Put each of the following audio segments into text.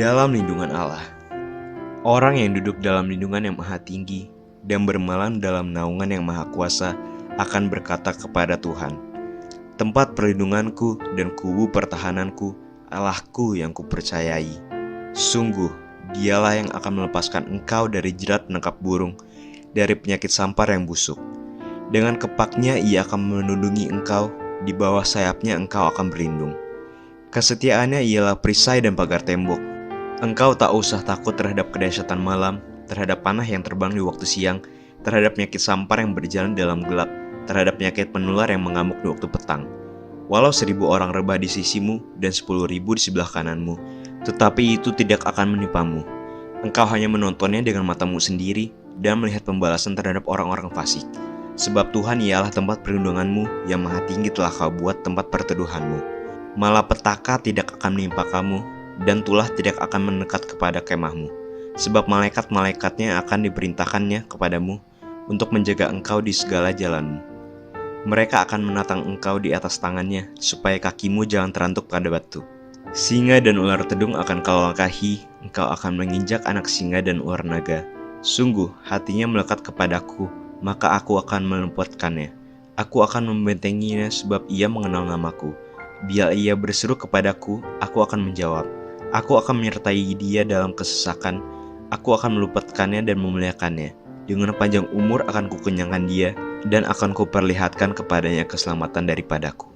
dalam lindungan Allah. Orang yang duduk dalam lindungan yang maha tinggi dan bermalam dalam naungan yang maha kuasa akan berkata kepada Tuhan, tempat perlindunganku dan kubu pertahananku, Allahku yang kupercayai. Sungguh, dialah yang akan melepaskan engkau dari jerat penangkap burung, dari penyakit sampar yang busuk. Dengan kepaknya ia akan melindungi engkau, di bawah sayapnya engkau akan berlindung. Kesetiaannya ialah perisai dan pagar tembok. Engkau tak usah takut terhadap kedahsyatan malam, terhadap panah yang terbang di waktu siang, terhadap penyakit sampar yang berjalan dalam gelap, terhadap penyakit penular yang mengamuk di waktu petang. Walau 1.000 orang rebah di sisimu dan 10.000 di sebelah kananmu, tetapi itu tidak akan menimpamu. Engkau hanya menontonnya dengan matamu sendiri dan melihat pembalasan terhadap orang-orang fasik. Sebab Tuhan ialah tempat perlindunganmu, yang maha tinggi telah kau buat tempat perteduhanmu. Malapetaka tidak akan menimpa kamu, dan tulah tidak akan mendekat kepada kemahmu. Sebab malaikat-malaikatnya akan diperintahkannya kepadamu untuk menjaga engkau di segala jalanmu. Mereka akan menatang engkau di atas tangannya, supaya kakimu jangan terantuk pada batu. Singa dan ular tedung akan kau langkahi, engkau akan menginjak anak singa dan ular naga. Sungguh, hatinya melekat kepadaku, maka aku akan meluputkannya. Aku akan membentenginya sebab ia mengenal namaku. Bila ia berseru kepadaku, aku akan menjawab. Aku akan menyertai dia dalam kesesakan. Aku akan meluputkannya dan memuliakannya. Dengan panjang umur akan kukenyangkan dia, dan akan kuperlihatkan kepadanya keselamatan daripadaku.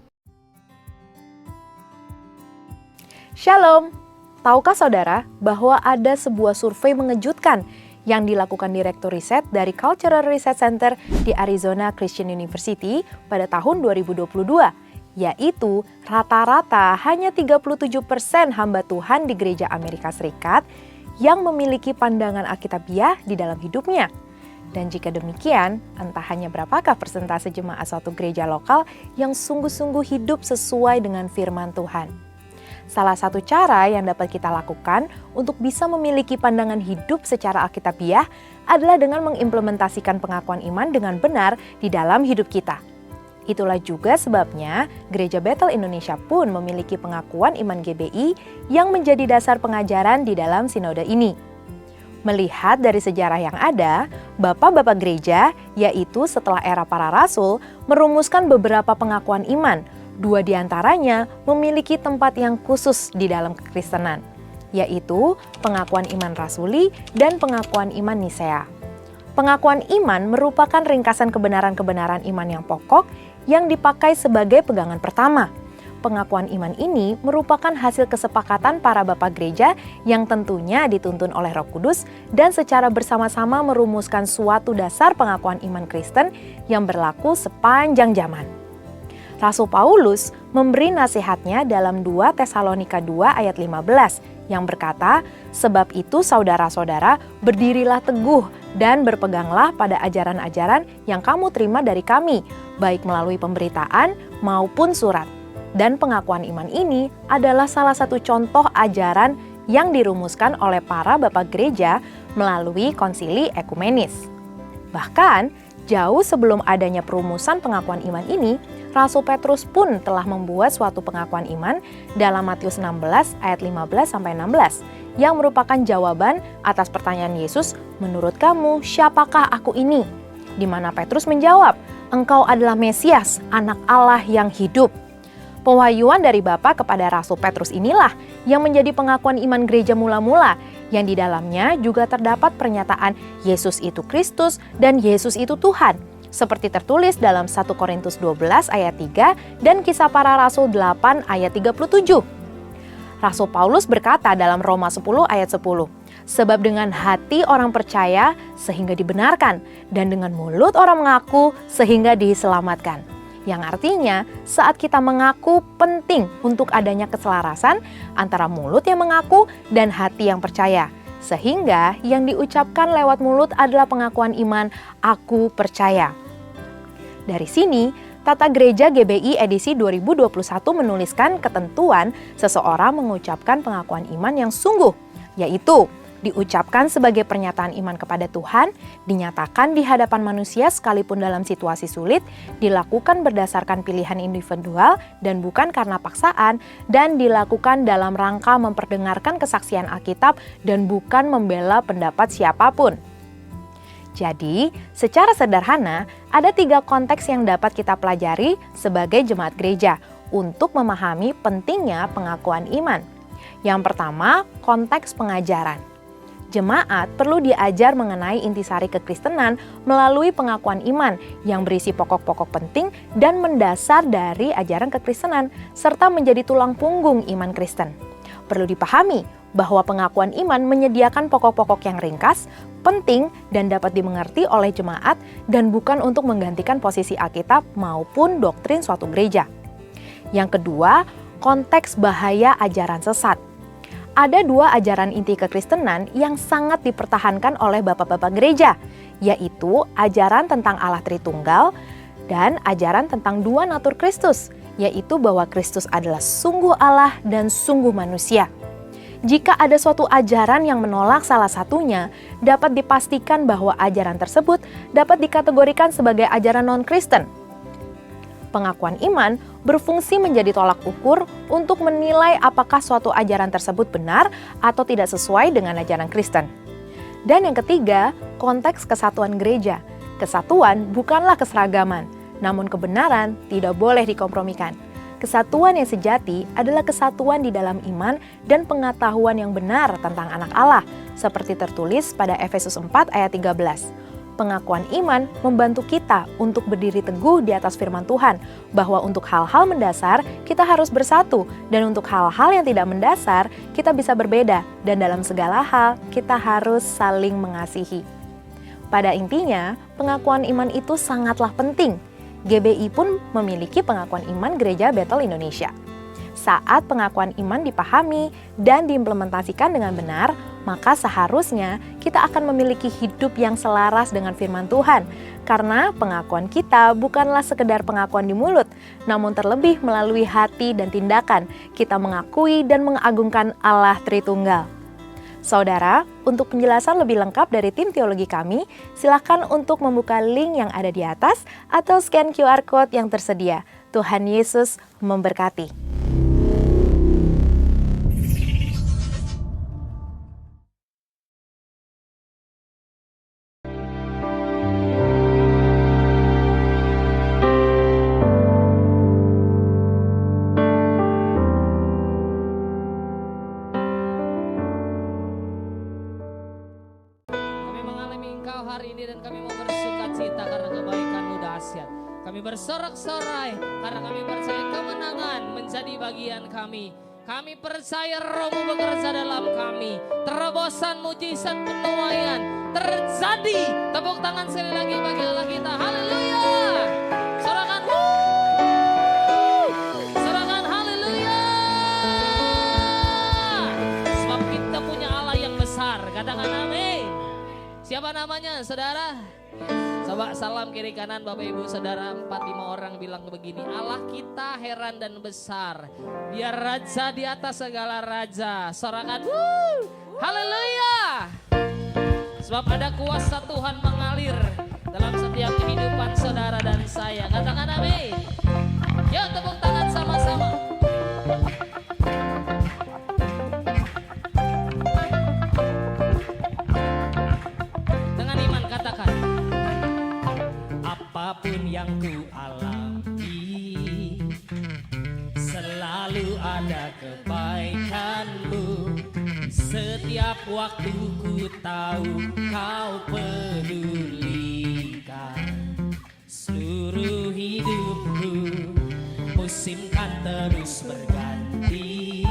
Shalom, tahukah saudara bahwa ada sebuah survei mengejutkan yang dilakukan Direktur Riset dari Cultural Research Center di Arizona Christian University pada tahun 2022, yaitu rata-rata hanya 37% hamba Tuhan di gereja Amerika Serikat yang memiliki pandangan Alkitabiah di dalam hidupnya. Dan jika demikian, entah hanya berapakah persentase jemaat suatu gereja lokal yang sungguh-sungguh hidup sesuai dengan firman Tuhan. Salah satu cara yang dapat kita lakukan untuk bisa memiliki pandangan hidup secara Alkitabiah adalah dengan mengimplementasikan pengakuan iman dengan benar di dalam hidup kita. Itulah juga sebabnya Gereja Bethel Indonesia pun memiliki pengakuan iman GBI yang menjadi dasar pengajaran di dalam sinode ini. Melihat dari sejarah yang ada, bapak-bapak gereja, yaitu setelah era para rasul, merumuskan beberapa pengakuan iman. 2 di antaranya memiliki tempat yang khusus di dalam kekristenan, yaitu pengakuan iman rasuli dan pengakuan iman Nisea. Pengakuan iman merupakan ringkasan kebenaran-kebenaran iman yang pokok yang dipakai sebagai pegangan pertama. Pengakuan iman ini merupakan hasil kesepakatan para bapak gereja yang tentunya dituntun oleh Roh Kudus dan secara bersama-sama merumuskan suatu dasar pengakuan iman Kristen yang berlaku sepanjang zaman. Rasul Paulus memberi nasihatnya dalam 2 Tesalonika 2 ayat 15 yang berkata, sebab itu saudara-saudara berdirilah teguh dan berpeganglah pada ajaran-ajaran yang kamu terima dari kami, baik melalui pemberitaan maupun surat. Dan pengakuan iman ini adalah salah satu contoh ajaran yang dirumuskan oleh para bapak gereja melalui konsili ekumenis. Bahkan, jauh sebelum adanya perumusan pengakuan iman ini, Rasul Petrus pun telah membuat suatu pengakuan iman dalam Matius 16 ayat 15-16 yang merupakan jawaban atas pertanyaan Yesus, menurut kamu siapakah aku ini? Di mana Petrus menjawab, engkau adalah Mesias, anak Allah yang hidup. Pewahyuan dari Bapa kepada Rasul Petrus inilah yang menjadi pengakuan iman gereja mula-mula, yang di dalamnya juga terdapat pernyataan Yesus itu Kristus dan Yesus itu Tuhan, seperti tertulis dalam 1 Korintus 12 ayat 3 dan Kisah Para Rasul 8 ayat 37. Rasul Paulus berkata dalam Roma 10 ayat 10, sebab dengan hati orang percaya sehingga dibenarkan, dan dengan mulut orang mengaku sehingga diselamatkan. Yang artinya saat kita mengaku penting untuk adanya keselarasan antara mulut yang mengaku dan hati yang percaya. Sehingga yang diucapkan lewat mulut adalah pengakuan iman, aku percaya. Dari sini, Tata Gereja GBI edisi 2021 menuliskan ketentuan seseorang mengucapkan pengakuan iman yang sungguh, yaitu diucapkan sebagai pernyataan iman kepada Tuhan, dinyatakan di hadapan manusia sekalipun dalam situasi sulit, dilakukan berdasarkan pilihan individual dan bukan karena paksaan, dan dilakukan dalam rangka memperdengarkan kesaksian Alkitab dan bukan membela pendapat siapapun. Jadi, secara sederhana, ada 3 konteks yang dapat kita pelajari sebagai jemaat gereja untuk memahami pentingnya pengakuan iman. Yang pertama, konteks pengajaran. Jemaat perlu diajar mengenai intisari kekristenan melalui pengakuan iman yang berisi pokok-pokok penting dan mendasar dari ajaran kekristenan, serta menjadi tulang punggung iman Kristen. Perlu dipahami bahwa pengakuan iman menyediakan pokok-pokok yang ringkas, penting, dan dapat dimengerti oleh jemaat dan bukan untuk menggantikan posisi Alkitab maupun doktrin suatu gereja. Yang kedua, konteks bahaya ajaran sesat. Ada 2 ajaran inti kekristenan yang sangat dipertahankan oleh bapak-bapak gereja, yaitu ajaran tentang Allah Tritunggal dan ajaran tentang 2 natur Kristus, yaitu bahwa Kristus adalah sungguh Allah dan sungguh manusia. Jika ada suatu ajaran yang menolak salah satunya, dapat dipastikan bahwa ajaran tersebut dapat dikategorikan sebagai ajaran non-Kristen. Pengakuan iman berfungsi menjadi tolak ukur untuk menilai apakah suatu ajaran tersebut benar atau tidak sesuai dengan ajaran Kristen. Dan yang ketiga, konteks kesatuan gereja. Kesatuan bukanlah keseragaman, namun kebenaran tidak boleh dikompromikan. Kesatuan yang sejati adalah kesatuan di dalam iman dan pengetahuan yang benar tentang anak Allah, seperti tertulis pada Efesus 4 ayat 13. Pengakuan iman membantu kita untuk berdiri teguh di atas firman Tuhan, bahwa untuk hal-hal mendasar kita harus bersatu, dan untuk hal-hal yang tidak mendasar kita bisa berbeda, dan dalam segala hal kita harus saling mengasihi. Pada intinya, pengakuan iman itu sangatlah penting. GBI pun memiliki pengakuan iman Gereja Bethel Indonesia. Saat pengakuan iman dipahami dan diimplementasikan dengan benar, maka seharusnya kita akan memiliki hidup yang selaras dengan firman Tuhan. Karena pengakuan kita bukanlah sekedar pengakuan di mulut, namun terlebih melalui hati dan tindakan, kita mengakui dan mengagungkan Allah Tritunggal. Saudara, untuk penjelasan lebih lengkap dari tim teologi kami, silakan untuk membuka link yang ada di atas atau scan QR Code yang tersedia. Tuhan Yesus memberkati. Hari ini dan kami mau bersuka cita karena kebaikan-Mu dahsyat. Kami bersorak-sorai karena kami percaya kemenangan menjadi bagian kami. Kami percaya Roh-Mu bekerja dalam kami. Terobosan mujizat penuaian terjadi. Tepuk tangan sekali lagi bagi Allah kita. Haleluya. Sorakan sorakan haleluya. Sebab kita punya Allah yang besar. Katakan amin. Siapa namanya, saudara? Coba salam kiri kanan Bapak Ibu saudara, 4-5 orang bilang begini. Allah kita heran dan besar. Dia raja di atas segala raja. Sorakan, haleluya. Sebab ada kuasa Tuhan mengalir dalam setiap kehidupan saudara dan saya. Katakan amin. Yuk tepuk tangan sama-sama. Apapun yang ku alami, selalu ada kebaikan-Mu. Setiap waktu ku tahu Kau pedulikan seluruh hidupku. Musim kan terus berganti,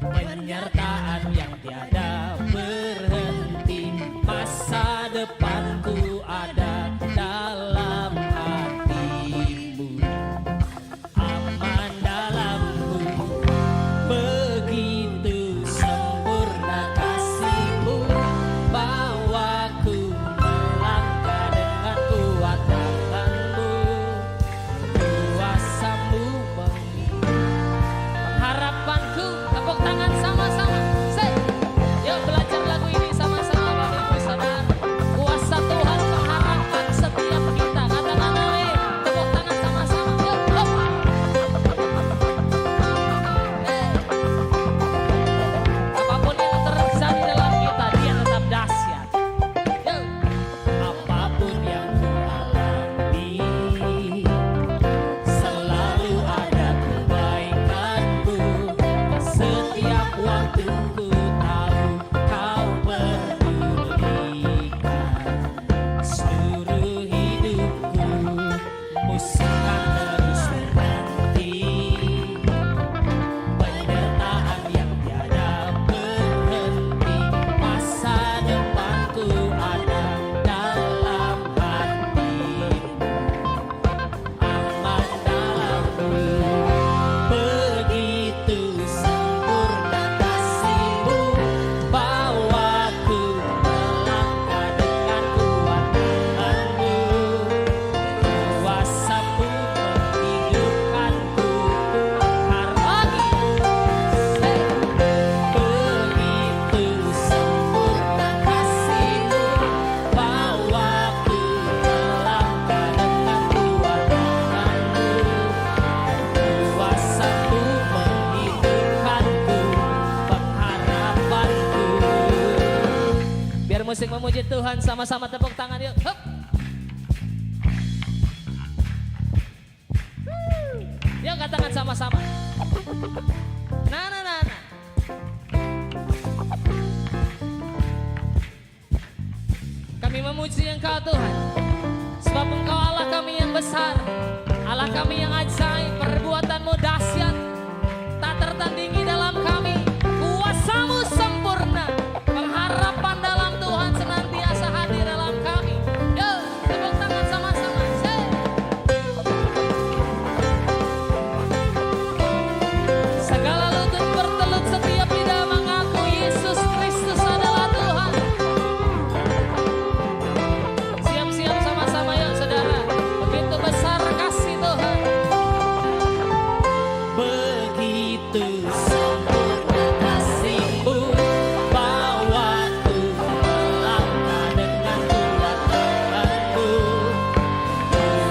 penyertaan yang tiada berhenti. Masa depanku ada dalam hati-Mu, aman dalam-Mu. Begitu sempurna kasih-Mu, bawaku melangkah dengan kuat tangan-Mu. Kuasa-Mu pengharapanku. Tepuk tangan sama-sama. Puji Tuhan, sama-sama tepuk tangan yuk. Hup. Yuk angkat tangan sama-sama. Nah. Kami memuji Engkau Tuhan, sebab Engkau Allah kami yang besar, Allah kami yang ajaib, perbuatan-Mu dahsyat, tak tertandingi dalam kami, kuasa-Mu sempurna, pengharapan dalam Tuhan senantiasa hadir dalam kami. Yuk, tepuk tangan sama-sama. Segala lutut bertelut, setiap lidah mengaku Yesus Kristus adalah Tuhan. Siap-siap sama-sama yuk saudara, begitu besar kasih Tuhan. Begitu sempurna kasih-Mu, bawaku melangkah dengan Tuhan-Tuhanku.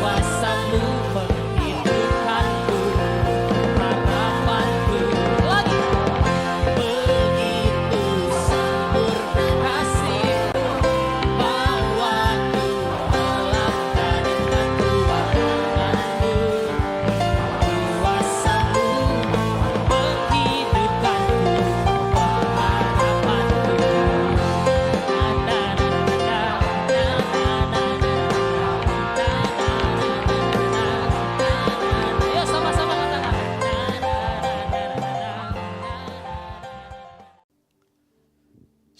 Kuasa-Mu menghidupkanku, harapanku. Lagi. Begitu sempurna kasih-Mu, bawaku melangkah dengan Tuhan-Tuhanku. Kuasa-Mu menghidupkanku, harapanku. Ayo sama-sama katakan.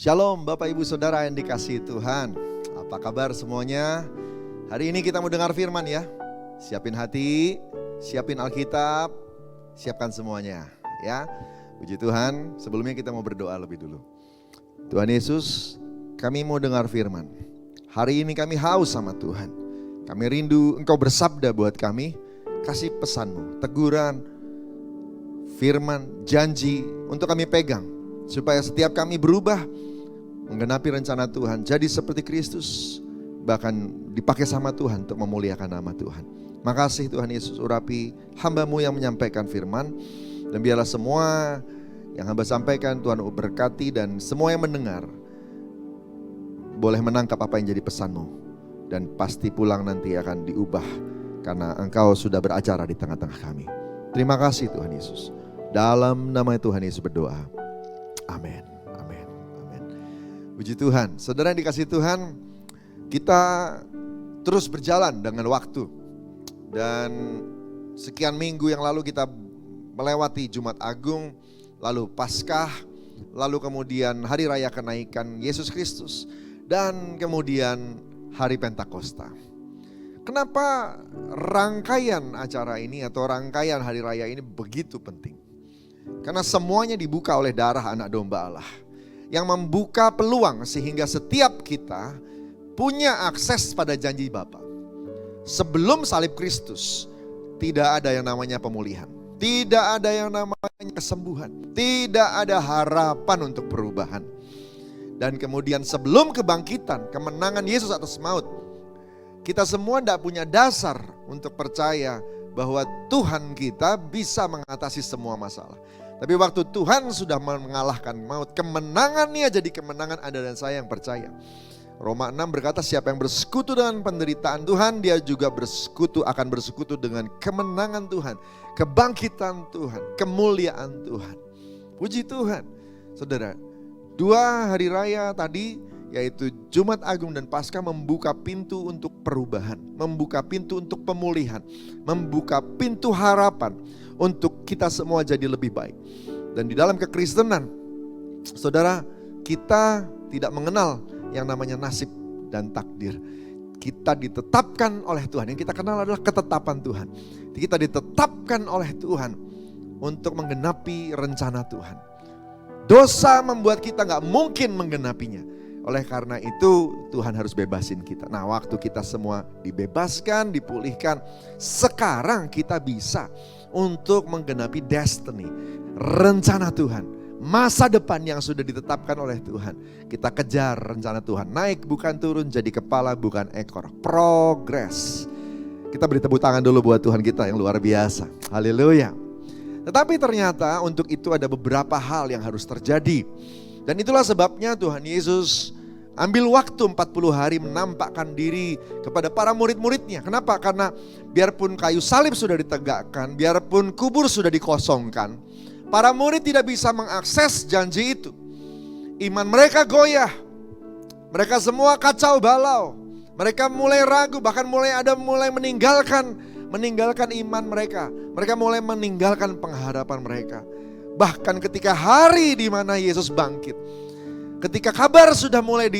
Shalom Bapak Ibu Saudara yang dikasihi Tuhan. Apa kabar semuanya? Hari ini kita mau dengar firman ya. Siapin hati, siapin Alkitab, siapkan semuanya ya. Puji Tuhan, sebelumnya kita mau berdoa lebih dulu. Tuhan Yesus, kami mau dengar firman. Hari ini kami haus sama Tuhan. Kami rindu Engkau bersabda buat kami. Kasih pesan-Mu, teguran, firman, janji untuk kami pegang. Supaya setiap kami berubah, menggenapi rencana Tuhan, jadi seperti Kristus, bahkan dipakai sama Tuhan untuk memuliakan nama Tuhan. Makasih Tuhan Yesus, urapi hamba-Mu yang menyampaikan firman, dan biarlah semua yang hamba sampaikan Tuhan berkati, dan semua yang mendengar boleh menangkap apa yang jadi pesan-Mu, dan pasti pulang nanti akan diubah karena Engkau sudah beracara di tengah-tengah kami. Terima kasih Tuhan Yesus. Dalam nama Tuhan Yesus berdoa. Amin. Amin. Amin. Puji Tuhan. Saudara yang dikasihi Tuhan, kita terus berjalan dengan waktu. Dan sekian minggu yang lalu kita melewati Jumat Agung, lalu Paskah, lalu kemudian Hari Raya Kenaikan Yesus Kristus, dan kemudian Hari Pentakosta. Kenapa rangkaian acara ini atau rangkaian Hari Raya ini begitu penting? Karena semuanya dibuka oleh darah anak domba Allah. Yang membuka peluang sehingga setiap kita punya akses pada janji Bapa. Sebelum salib Kristus, tidak ada yang namanya pemulihan. Tidak ada yang namanya kesembuhan. Tidak ada harapan untuk perubahan. Dan kemudian sebelum kebangkitan, kemenangan Yesus atas maut, kita semua tidak punya dasar untuk percaya bahwa Tuhan kita bisa mengatasi semua masalah. Tapi waktu Tuhan sudah mengalahkan maut, kemenangannya jadi kemenangan Anda dan saya yang percaya. Roma 6 berkata siapa yang bersekutu dengan penderitaan Tuhan, dia juga akan bersekutu dengan kemenangan Tuhan, kebangkitan Tuhan, kemuliaan Tuhan. Puji Tuhan. Saudara, 2 hari raya tadi yaitu Jumat Agung dan Paskah membuka pintu untuk perubahan, membuka pintu untuk pemulihan, membuka pintu harapan untuk kita semua jadi lebih baik. Dan di dalam kekristenan, saudara, kita tidak mengenal yang namanya nasib dan takdir. Kita ditetapkan oleh Tuhan. Yang kita kenal adalah ketetapan Tuhan. Kita ditetapkan oleh Tuhan untuk menggenapi rencana Tuhan. Dosa membuat kita gak mungkin menggenapinya. Oleh karena itu Tuhan harus bebasin kita. Nah, waktu kita semua dibebaskan, dipulihkan, sekarang kita bisa untuk menggenapi destiny, rencana Tuhan, masa depan yang sudah ditetapkan oleh Tuhan. Kita kejar rencana Tuhan, naik bukan turun, jadi kepala bukan ekor, progres. Kita beri tepuk tangan dulu buat Tuhan kita yang luar biasa. Haleluya. Tetapi ternyata untuk itu ada beberapa hal yang harus terjadi. Dan itulah sebabnya Tuhan Yesus ambil waktu 40 hari menampakkan diri kepada para murid-muridnya. Kenapa? Karena biarpun kayu salib sudah ditegakkan, biarpun kubur sudah dikosongkan, para murid tidak bisa mengakses janji itu. Iman mereka goyah, mereka semua kacau balau, mereka mulai ragu, bahkan mulai meninggalkan iman mereka. Mereka mulai meninggalkan pengharapan mereka. Bahkan ketika hari di mana Yesus bangkit, ketika kabar sudah mulai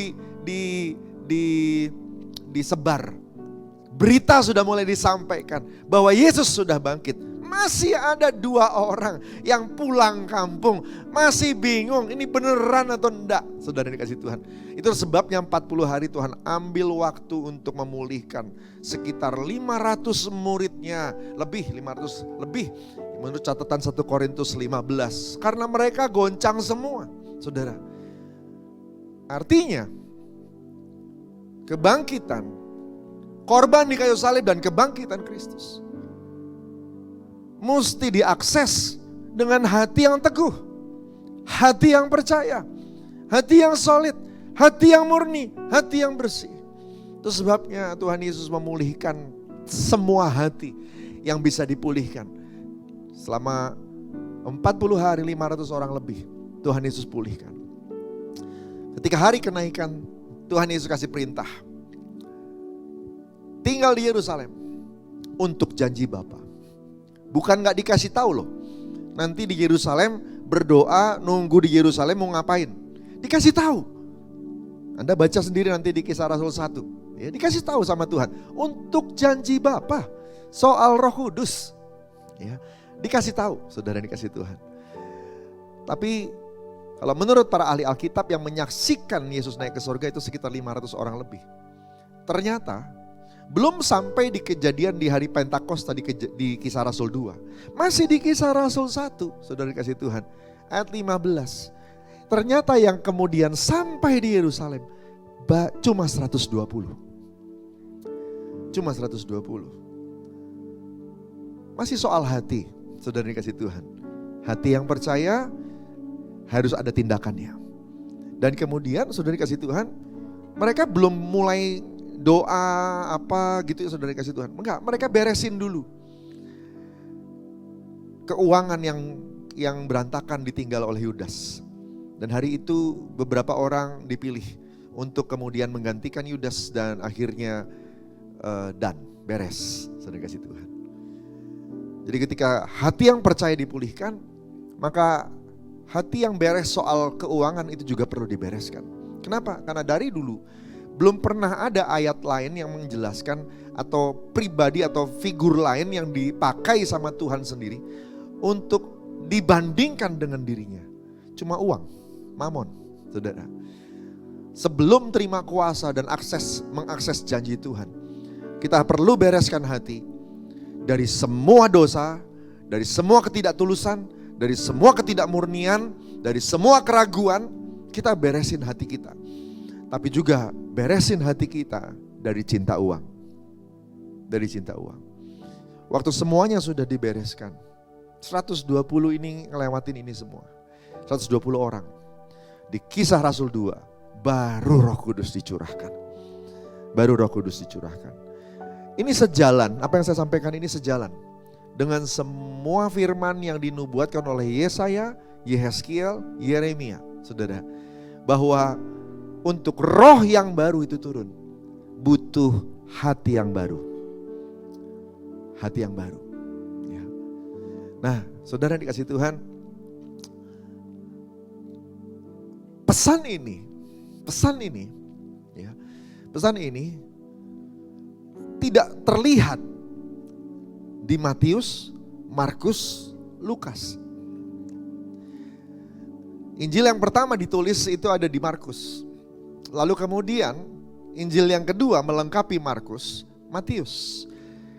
disebar, berita sudah mulai disampaikan bahwa Yesus sudah bangkit, masih ada 2 orang yang pulang kampung, masih bingung ini beneran atau enggak. Saudara dikasih Tuhan, itu sebabnya 40 hari Tuhan ambil waktu untuk memulihkan sekitar 500 muridnya, 500 lebih menurut catatan 1 Korintus 15, karena mereka goncang semua. Saudara, artinya kebangkitan, korban di kayu salib dan kebangkitan Kristus mesti diakses dengan hati yang teguh, hati yang percaya, hati yang solid, hati yang murni, hati yang bersih. Itu sebabnya Tuhan Yesus memulihkan semua hati yang bisa dipulihkan. Selama 40 hari 500 orang lebih Tuhan Yesus pulihkan. Ketika hari kenaikan, Tuhan Yesus kasih perintah, tinggal di Yerusalem untuk janji Bapa. Bukan gak dikasih tahu loh, nanti di Yerusalem berdoa, nunggu di Yerusalem mau ngapain. Dikasih tahu. Anda baca sendiri nanti di Kisah Rasul 1. Ya, dikasih tahu sama Tuhan untuk janji Bapa soal Roh Kudus. Ya, dikasih tahu, saudara, dikasih Tuhan. Tapi kalau menurut para ahli Alkitab yang menyaksikan Yesus naik ke surga itu sekitar 500 orang lebih. Ternyata belum sampai di kejadian di hari Pentakosta di Kisah Rasul 2. Masih di Kisah Rasul 1, saudara dikasih Tuhan. Ayat 15. Ternyata yang kemudian sampai di Yerusalem cuma 120. Cuma 120. Masih soal hati, saudara dikasih Tuhan. Hati yang percaya harus ada tindakannya. Dan kemudian saudara dikasih Tuhan, mereka belum mulai doa apa gitu ya saudara dikasih Tuhan. Enggak, mereka beresin dulu keuangan yang berantakan ditinggal oleh Yudas. Dan hari itu beberapa orang dipilih untuk kemudian menggantikan Yudas dan akhirnya beres, saudara dikasih Tuhan. Jadi ketika hati yang percaya dipulihkan, maka hati yang beres soal keuangan itu juga perlu dibereskan. Kenapa? Karena dari dulu belum pernah ada ayat lain yang menjelaskan atau pribadi atau figur lain yang dipakai sama Tuhan sendiri untuk dibandingkan dengan dirinya. Cuma uang, mamon, saudara. Sebelum terima kuasa dan mengakses janji Tuhan, kita perlu bereskan hati dari semua dosa, dari semua ketidaktulusan, dari semua ketidakmurnian, dari semua keraguan. Kita beresin hati kita. Tapi juga beresin hati kita dari cinta uang. Dari cinta uang. Waktu semuanya sudah dibereskan, 120 ini ngelewatin ini semua. 120 orang. Di Kisah Rasul 2, baru Roh Kudus dicurahkan. Baru Roh Kudus dicurahkan. Ini sejalan, apa yang saya sampaikan ini sejalan dengan semua firman yang dinubuatkan oleh Yesaya, Yehezkiel, Yeremia, saudara. Bahwa untuk roh yang baru itu turun, butuh hati yang baru. Hati yang baru. Ya. Nah, saudara dikasih Tuhan, pesan ini tidak terlihat di Matius, Markus, Lukas. Injil yang pertama ditulis itu ada di Markus. Lalu kemudian Injil yang kedua melengkapi Markus, Matius.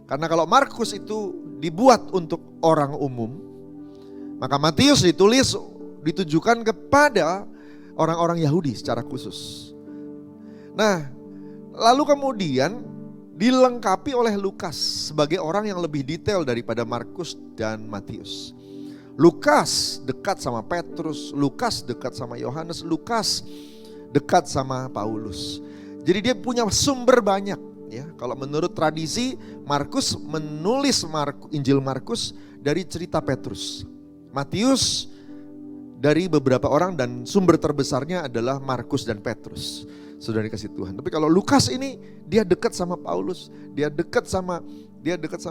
Karena kalau Markus itu dibuat untuk orang umum, maka Matius ditujukan kepada orang-orang Yahudi secara khusus. Nah, lalu kemudian dilengkapi oleh Lukas sebagai orang yang lebih detail daripada Markus dan Matius. Lukas dekat sama Petrus, Lukas dekat sama Yohanes, Lukas dekat sama Paulus. Jadi dia punya sumber banyak ya. Kalau menurut tradisi Markus menulis Injil Markus dari cerita Petrus. Matius dari beberapa orang dan sumber terbesarnya adalah Markus dan Petrus. Saudara dikasih Tuhan. Tapi kalau Lukas ini dia dekat sama Paulus, dia dekat sama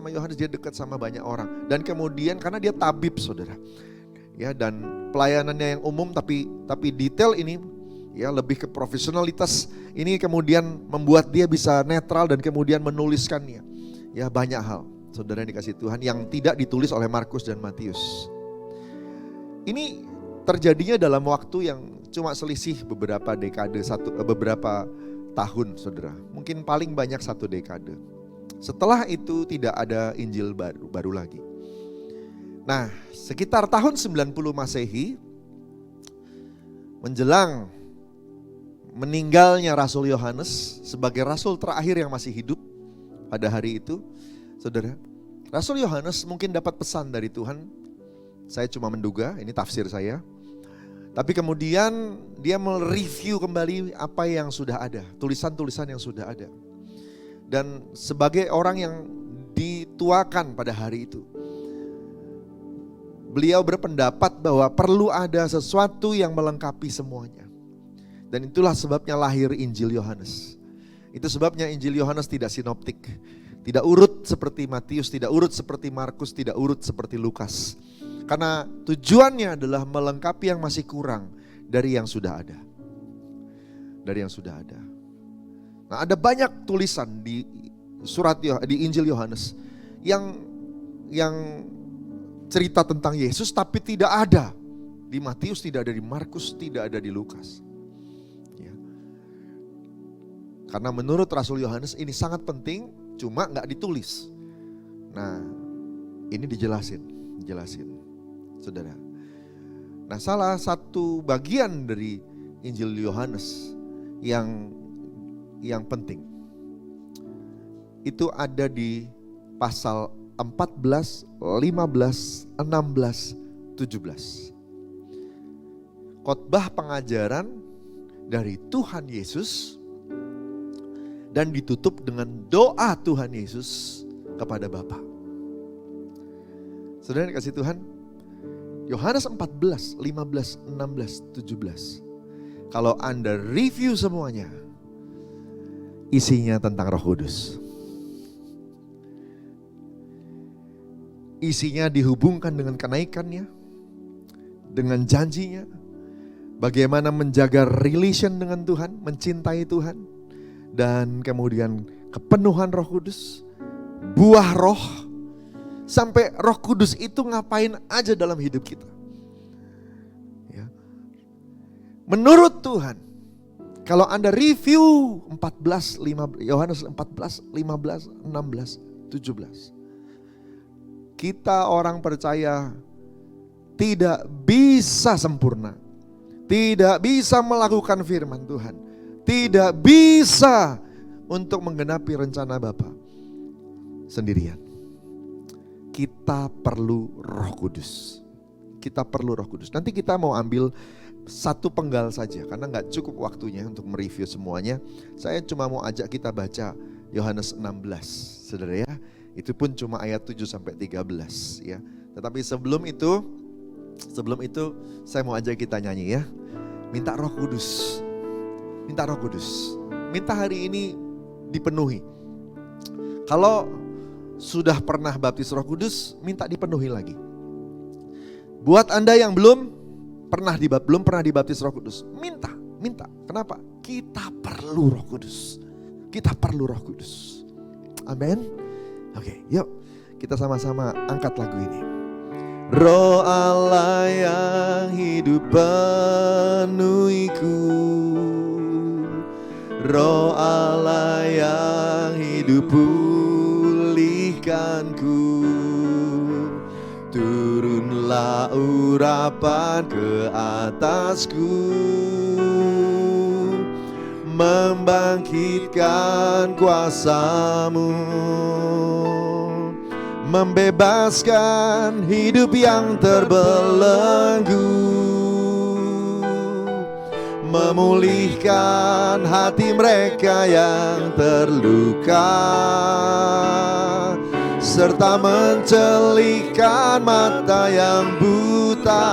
Yohanes, dia dekat sama banyak orang. Dan kemudian karena dia tabib, Saudara. Ya, dan pelayanannya yang umum tapi detail ini ya lebih ke profesionalitas ini kemudian membuat dia bisa netral dan kemudian menuliskannya. Ya, banyak hal, Saudara yang dikasih Tuhan, yang tidak ditulis oleh Markus dan Matius. Ini terjadinya dalam waktu yang cuma selisih beberapa dekade, beberapa tahun, Saudara. Mungkin paling banyak 1 dekade. Setelah itu tidak ada Injil baru lagi. Nah, sekitar tahun 90 Masehi, menjelang meninggalnya Rasul Yohanes sebagai rasul terakhir yang masih hidup pada hari itu, Saudara, Rasul Yohanes mungkin dapat pesan dari Tuhan. Saya cuma menduga, ini tafsir saya. Tapi kemudian dia mereview kembali apa yang sudah ada, tulisan-tulisan yang sudah ada. Dan sebagai orang yang dituakan pada hari itu, beliau berpendapat bahwa perlu ada sesuatu yang melengkapi semuanya. Dan itulah sebabnya lahir Injil Yohanes. Itu sebabnya Injil Yohanes tidak sinoptik. Tidak urut seperti Matius, tidak urut seperti Markus, tidak urut seperti Lukas. Karena tujuannya adalah melengkapi yang masih kurang dari yang sudah ada. Dari yang sudah ada. Nah, ada banyak tulisan di Injil Yohanes yang cerita tentang Yesus tapi tidak ada di Matius, tidak ada di Markus, tidak ada di Lukas. Ya. Karena menurut Rasul Yohanes ini sangat penting, cuma nggak ditulis. Nah, ini dijelasin, Saudara. Nah, salah satu bagian dari Injil Yohanes yang penting itu ada di pasal 14, 15, 16, 17. Khotbah pengajaran dari Tuhan Yesus dan ditutup dengan doa Tuhan Yesus kepada Bapa. Saudara yang kasih Tuhan, Yohanes 14, 15, 16, 17. Kalau Anda review semuanya, isinya tentang Roh Kudus. Isinya dihubungkan dengan kenaikannya, dengan janjinya, bagaimana menjaga relation dengan Tuhan, mencintai Tuhan, dan kemudian kepenuhan Roh Kudus, buah Roh, sampai Roh Kudus itu ngapain aja dalam hidup kita. Ya. Menurut Tuhan, kalau Anda review Yohanes 14, 15, 16, 17. Kita orang percaya tidak bisa sempurna. Tidak bisa melakukan firman Tuhan. Tidak bisa untuk menggenapi rencana Bapa sendirian. Kita perlu Roh Kudus. Kita perlu Roh Kudus. Nanti kita mau ambil satu penggal saja karena gak cukup waktunya untuk mereview semuanya. Saya cuma mau ajak kita baca Yohanes 16, Saudara ya. Itu pun cuma ayat 7 sampai 13 ya. Tetapi sebelum itu saya mau ajak kita nyanyi ya. Minta Roh Kudus. Minta Roh Kudus. Minta hari ini dipenuhi. Kalau sudah pernah baptis Roh Kudus, minta dipenuhi lagi. Buat Anda yang belum pernah dibaptis Roh Kudus, minta. Kenapa? Kita perlu Roh Kudus. Kita perlu Roh Kudus. Amin. Oke, yuk kita sama-sama angkat lagu ini. Roh Allah yang hidup penuhiku, Roh Allah yang hidup pulihkanku, turunlah urapan ke atasku, membangkitkan kuasa-Mu, membebaskan hidup yang terbelenggu, memulihkan hati mereka yang terluka, serta mencelihkan mata yang buta.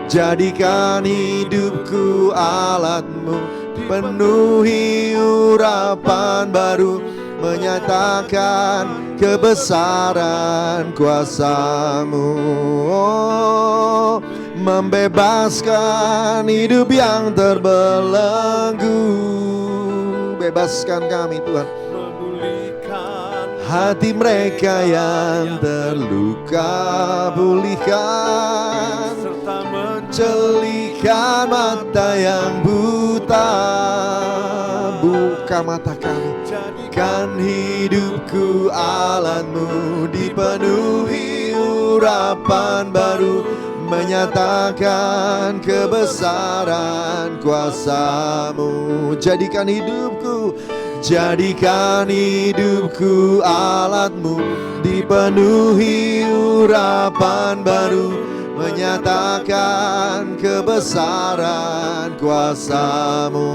Jadikan hidupku alatmu, penuhi urapan baru, menyatakan kebesaran kuasa-Mu. Oh, membebaskan hidup yang terbelenggu. Bebaskan kami Tuhan, hati mereka yang terluka, pulihkan, mencelihkan mata yang buta. Buka mata kami, jadikan hidupku alat-Mu, dipenuhi urapan baru, menyatakan kebesaran kuasa-Mu. Jadikan hidupku alat-Mu, dipenuhi urapan baru, menyatakan kebesaran kuasa-Mu.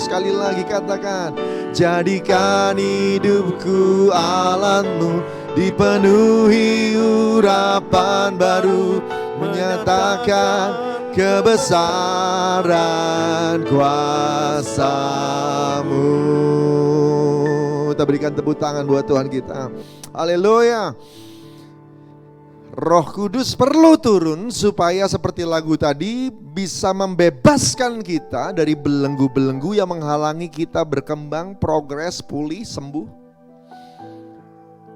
Sekali lagi katakan, jadikan hidupku alat-Mu, dipenuhi urapan baru, menyatakan kebesaran kuasa-Mu. Kita berikan tepuk tangan buat Tuhan kita. Haleluya. Roh Kudus perlu turun supaya seperti lagu tadi bisa membebaskan kita dari belenggu-belenggu yang menghalangi kita berkembang, progres, pulih, sembuh.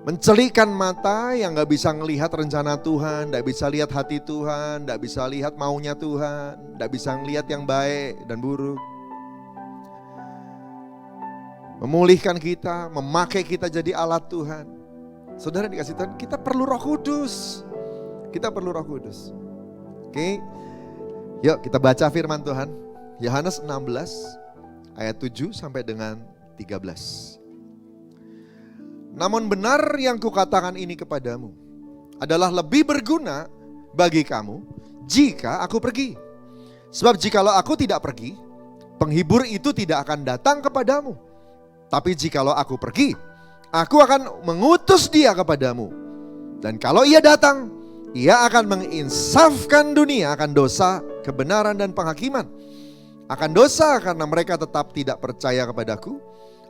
Mencelihkan mata yang gak bisa ngelihat rencana Tuhan, gak bisa lihat hati Tuhan, gak bisa lihat maunya Tuhan, gak bisa ngelihat yang baik dan buruk. Memulihkan kita, memakai kita jadi alat Tuhan. Saudara dikasih Tuhan, kita perlu Roh Kudus. Kita perlu Roh Kudus. Oke. Yuk kita baca firman Tuhan. Yohanes 16 ayat 7 sampai dengan 13. Namun benar yang kukatakan ini kepadamu adalah lebih berguna bagi kamu jika aku pergi. Sebab jikalau aku tidak pergi, penghibur itu tidak akan datang kepadamu. Tapi jikalau aku pergi, aku akan mengutus dia kepadamu. Dan kalau ia datang, ia akan menginsafkan dunia akan dosa, kebenaran dan penghakiman. Akan dosa karena mereka tetap tidak percaya kepadaku.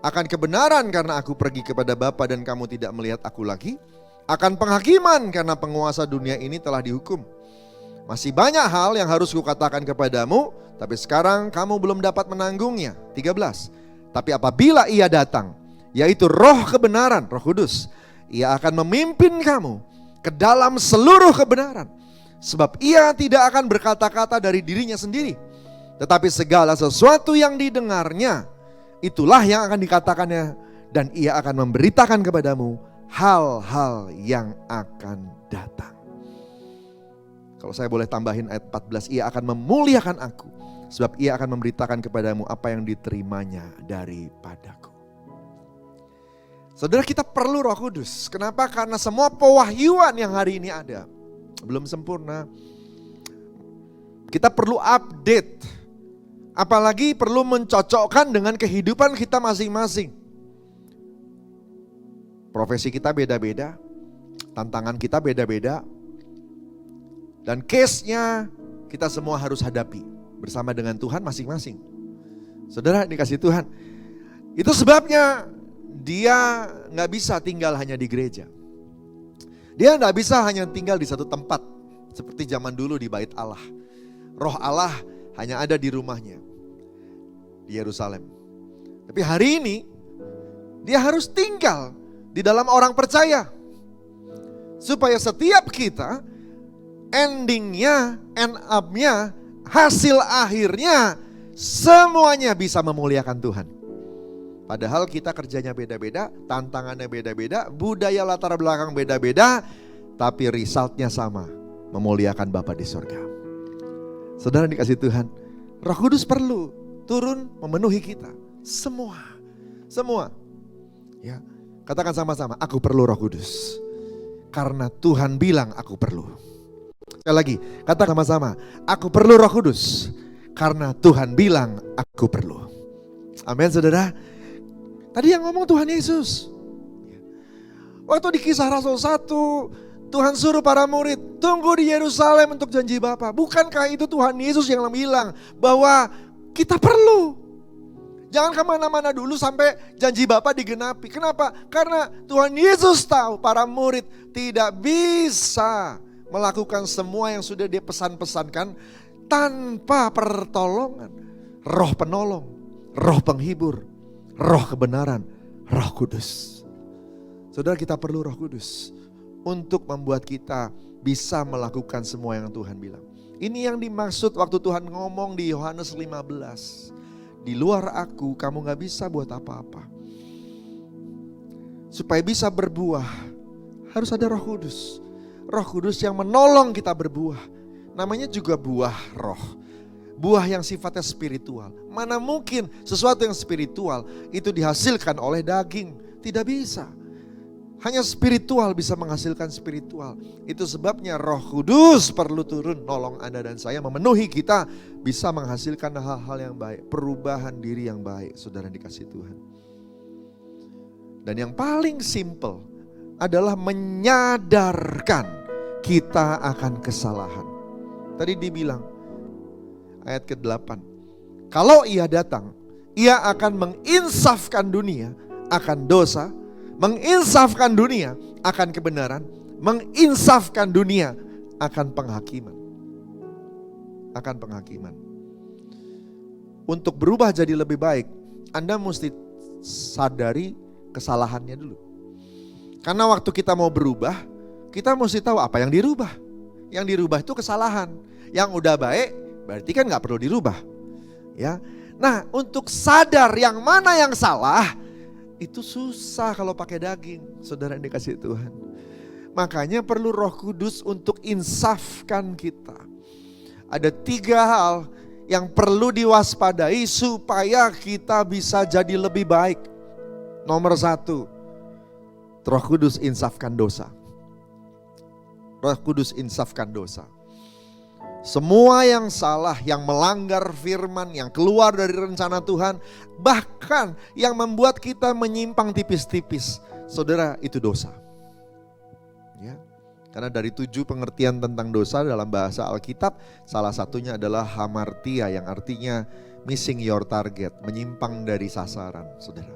Akan kebenaran karena aku pergi kepada Bapa dan kamu tidak melihat aku lagi. Akan penghakiman karena penguasa dunia ini telah dihukum. Masih banyak hal yang harus kukatakan kepadamu, tapi sekarang kamu belum dapat menanggungnya. 13. Tapi apabila ia datang, yaitu Roh kebenaran, Roh Kudus, ia akan memimpin kamu ke dalam seluruh kebenaran. Sebab ia tidak akan berkata-kata dari dirinya sendiri, tetapi segala sesuatu yang didengarnya, itulah yang akan dikatakannya, dan ia akan memberitakan kepadamu hal-hal yang akan datang. Kalau saya boleh tambahin ayat 14, ia akan memuliakan aku, sebab ia akan memberitakan kepadamu apa yang diterimanya daripadaku. Saudara, kita perlu Roh Kudus. Kenapa? Karena semua pewahyuan yang hari ini ada belum sempurna. Kita perlu update, apalagi perlu mencocokkan dengan kehidupan kita masing-masing. Profesi kita beda-beda, tantangan kita beda-beda, dan case-nya kita semua harus hadapi bersama dengan Tuhan masing-masing. Saudara dikasih Tuhan, itu sebabnya dia gak bisa tinggal hanya di gereja. Dia gak bisa hanya tinggal di satu tempat seperti zaman dulu di Bait Allah. Roh Allah hanya ada di rumahnya di Yerusalem. Tapi hari ini dia harus tinggal di dalam orang percaya, supaya setiap kita endingnya, end up-nya, hasil akhirnya semuanya bisa memuliakan Tuhan. Padahal kita kerjanya beda-beda, tantangannya beda-beda, budaya latar belakang beda-beda, tapi resultnya sama, memuliakan Bapa di surga. Saudara dikasih Tuhan, Roh Kudus perlu turun memenuhi kita, semua. Ya, katakan sama-sama, aku perlu Roh Kudus. Karena Tuhan bilang aku perlu. Sekali lagi, kata sama-sama, aku perlu Roh Kudus karena Tuhan bilang aku perlu. Amin saudara. Tadi yang ngomong Tuhan Yesus. Waktu di Kisah Rasul 1, Tuhan suruh para murid, tunggu di Yerusalem untuk janji Bapa. Bukankah itu Tuhan Yesus yang bilang bahwa kita perlu. Jangan kemana-mana dulu sampai janji Bapa digenapi. Kenapa? Karena Tuhan Yesus tahu para murid tidak bisa melakukan semua yang sudah dia pesan-pesankan tanpa pertolongan. Roh penolong, roh penghibur, roh kebenaran, Roh Kudus. Saudara, kita perlu Roh Kudus untuk membuat kita bisa melakukan semua yang Tuhan bilang. Ini yang dimaksud waktu Tuhan ngomong di Yohanes 15. Di luar aku kamu gak bisa buat apa-apa. Supaya bisa berbuah harus ada Roh Kudus. Roh Kudus yang menolong kita berbuah. Namanya juga buah roh. Buah yang sifatnya spiritual. Mana mungkin sesuatu yang spiritual itu dihasilkan oleh daging. Tidak bisa. Hanya spiritual bisa menghasilkan spiritual. Itu sebabnya Roh Kudus perlu turun nolong Anda dan saya, memenuhi kita bisa menghasilkan hal-hal yang baik, perubahan diri yang baik, saudara dikasih Tuhan. Dan yang paling simple adalah menyadarkan kita akan kesalahan. Tadi dibilang ayat ke-8, kalau ia datang, ia akan menginsafkan dunia akan dosa, menginsafkan dunia akan kebenaran, menginsafkan dunia akan penghakiman. Akan penghakiman. Untuk berubah jadi lebih baik, Anda mesti sadari kesalahannya dulu. Karena waktu kita mau berubah, kita mesti tahu apa yang dirubah. Yang dirubah itu kesalahan. Yang udah baik, berarti kan gak perlu dirubah. Ya. Nah, untuk sadar yang mana yang salah, itu susah kalau pakai daging, saudara yang dikasih Tuhan. Makanya perlu Roh Kudus untuk insafkan kita. Ada 3 hal yang perlu diwaspadai supaya kita bisa jadi lebih baik. Nomor 1, Roh Kudus insafkan dosa. Roh Kudus insafkan dosa. Semua yang salah, yang melanggar firman, yang keluar dari rencana Tuhan, bahkan yang membuat kita menyimpang tipis-tipis, saudara, itu dosa. Ya. Karena dari 7 pengertian tentang dosa dalam bahasa Alkitab, salah satunya adalah hamartia, yang artinya missing your target, menyimpang dari sasaran, saudara.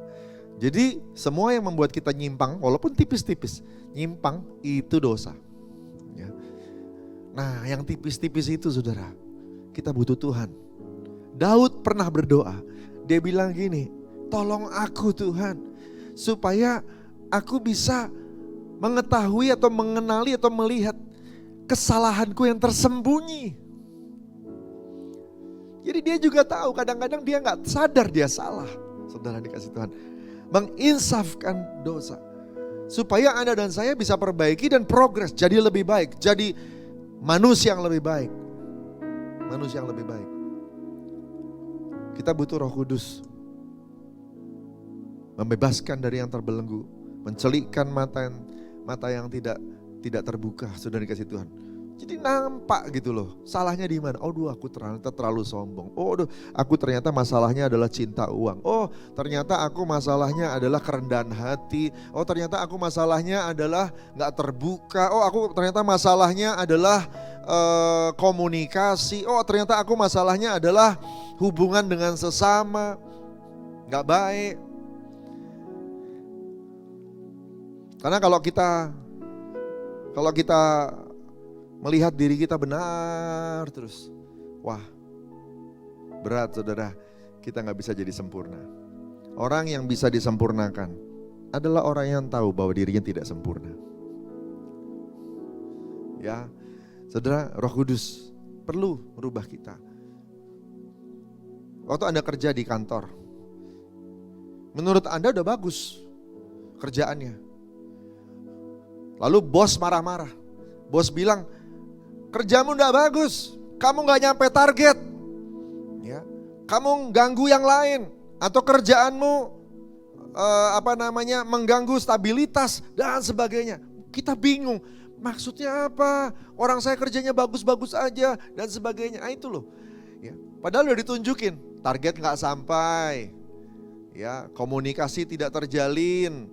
Jadi semua yang membuat kita nyimpang, walaupun tipis-tipis, nyimpang itu dosa. Ya. Nah, yang tipis-tipis itu saudara, kita butuh Tuhan. Daud pernah berdoa, dia bilang gini, tolong aku Tuhan, supaya aku bisa mengetahui atau mengenali atau melihat kesalahanku yang tersembunyi. Jadi dia juga tahu kadang-kadang dia gak sadar dia salah. Saudara dikasih Tuhan, menginsafkan dosa. Supaya Anda dan saya bisa perbaiki dan progres, jadi lebih baik, jadi manusia yang lebih baik. Manusia yang lebih baik. Kita butuh Roh Kudus. Membebaskan dari yang terbelenggu. Mencelikkan mata yang tidak terbuka. Sudah dikasih Tuhan. Jadi nampak gitu loh. Salahnya di mana? Oh, aku ternyata terlalu sombong. Oh, aku ternyata masalahnya adalah cinta uang. Oh, ternyata aku masalahnya adalah kerendahan hati. Oh, ternyata aku masalahnya adalah gak terbuka. Oh, aku ternyata masalahnya adalah komunikasi. Oh, ternyata aku masalahnya adalah hubungan dengan sesama. Gak baik. Karena kalau kita melihat diri kita benar terus, wah berat saudara, kita gak bisa jadi sempurna. Orang yang bisa disempurnakan adalah orang yang tahu bahwa dirinya tidak sempurna. Ya, saudara, Roh Kudus perlu merubah kita. Waktu Anda kerja di kantor, menurut Anda udah bagus kerjaannya. Lalu bos marah-marah. Bos bilang, kerjamu udah bagus, kamu gak nyampe target. Ya, kamu ganggu yang lain. Atau kerjaanmu mengganggu stabilitas dan sebagainya. Kita bingung. Maksudnya apa? Orang saya kerjanya bagus-bagus aja dan sebagainya. Itu loh. Ya, padahal udah ditunjukin, target nggak sampai. Ya, komunikasi tidak terjalin,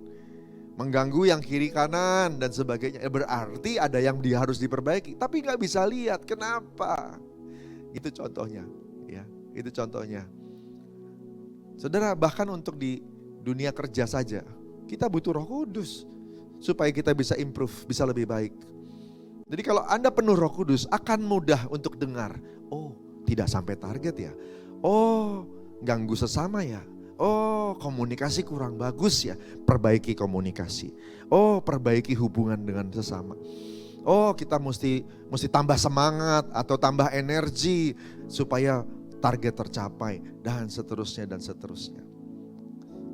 mengganggu yang kiri kanan dan sebagainya. Berarti ada yang harus diperbaiki, tapi nggak bisa lihat. Kenapa? Itu contohnya. Ya, itu contohnya. Saudara, bahkan untuk di dunia kerja saja, kita butuh Roh Kudus supaya kita bisa improve, bisa lebih baik. Jadi kalau Anda penuh Roh Kudus, akan mudah untuk dengar. Oh, tidak sampai target ya. Oh, ganggu sesama ya. Oh, komunikasi kurang bagus ya. Perbaiki komunikasi. Oh, perbaiki hubungan dengan sesama. Oh, kita mesti tambah semangat atau tambah energi supaya target tercapai dan seterusnya dan seterusnya.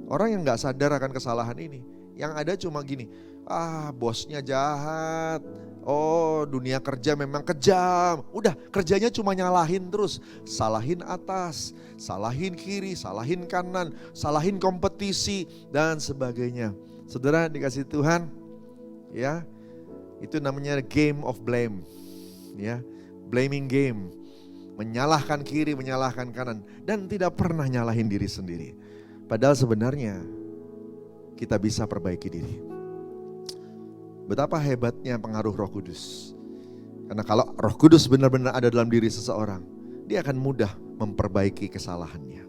Orang yang gak sadar akan kesalahan ini, yang ada cuma gini, bosnya jahat, oh dunia kerja memang kejam, udah kerjanya cuma nyalahin terus, salahin atas, salahin kiri, salahin kanan, salahin kompetisi dan sebagainya. Saudara dikasih Tuhan, ya itu namanya game of blame, ya blaming game, menyalahkan kiri, menyalahkan kanan dan tidak pernah nyalahin diri sendiri. Padahal sebenarnya kita bisa perbaiki diri. Betapa hebatnya pengaruh Roh Kudus. Karena kalau Roh Kudus benar-benar ada dalam diri seseorang, dia akan mudah memperbaiki kesalahannya.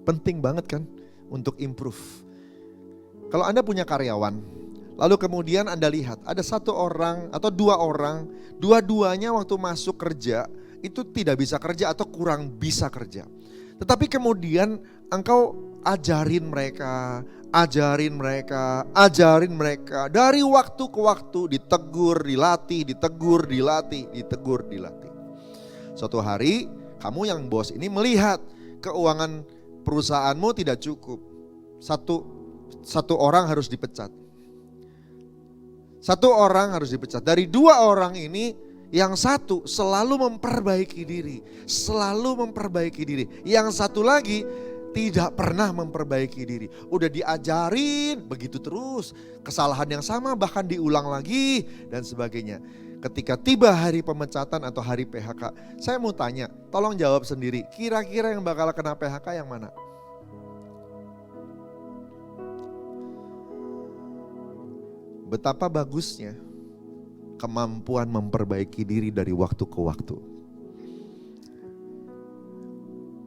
Penting banget kan untuk improve. Kalau Anda punya karyawan, lalu kemudian Anda lihat ada satu orang atau dua orang, dua-duanya waktu masuk kerja itu tidak bisa kerja atau kurang bisa kerja. Tetapi kemudian engkau ajarin mereka dari waktu ke waktu, ditegur, dilatih. Suatu hari kamu yang bos ini melihat keuangan perusahaanmu tidak cukup. Satu orang harus dipecat. Dari dua orang ini, yang satu selalu memperbaiki diri. Yang satu lagi tidak pernah memperbaiki diri. Udah diajarin begitu terus. Kesalahan yang sama bahkan diulang lagi dan sebagainya. Ketika tiba hari pemecatan atau hari PHK, saya mau tanya, tolong jawab sendiri. Kira-kira yang bakal kena PHK yang mana? Betapa bagusnya kemampuan memperbaiki diri dari waktu ke waktu.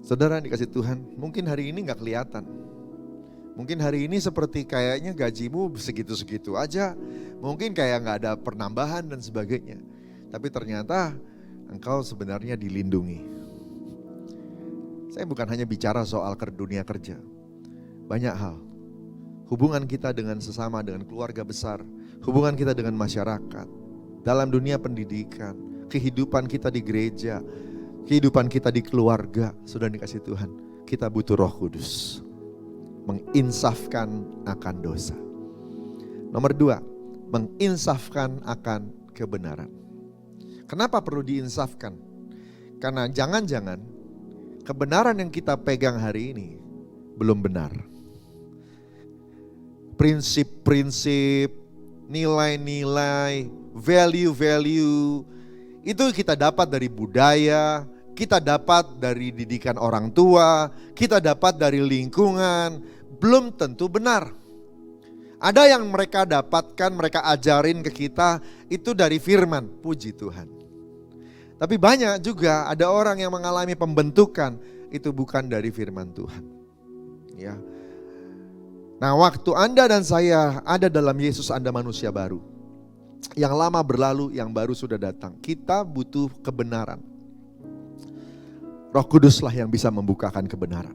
Saudara dikasih Tuhan, mungkin hari ini gak kelihatan. Mungkin hari ini seperti kayaknya gajimu segitu-segitu aja. Mungkin kayak gak ada penambahan dan sebagainya. Tapi ternyata engkau sebenarnya dilindungi. Saya bukan hanya bicara soal dunia kerja. Banyak hal. Hubungan kita dengan sesama, dengan keluarga besar. Hubungan kita dengan masyarakat. Dalam dunia pendidikan. Kehidupan kita di gereja. Kehidupan kita di keluarga. Sudah dikasih Tuhan. Kita butuh Roh Kudus. Menginsafkan akan dosa. Nomor 2. Menginsafkan akan kebenaran. Kenapa perlu diinsafkan? Karena jangan-jangan kebenaran yang kita pegang hari ini belum benar. Prinsip-prinsip, nilai-nilai, value-value itu kita dapat dari budaya, kita dapat dari didikan orang tua, kita dapat dari lingkungan, belum tentu benar. Ada yang mereka dapatkan, mereka ajarin ke kita itu dari firman, puji Tuhan. Tapi banyak juga ada orang yang mengalami pembentukan itu bukan dari firman Tuhan. Ya. Nah, waktu Anda dan saya ada dalam Yesus, Anda manusia baru. Yang lama berlalu, yang baru sudah datang. Kita butuh kebenaran. Roh Kuduslah yang bisa membukakan kebenaran.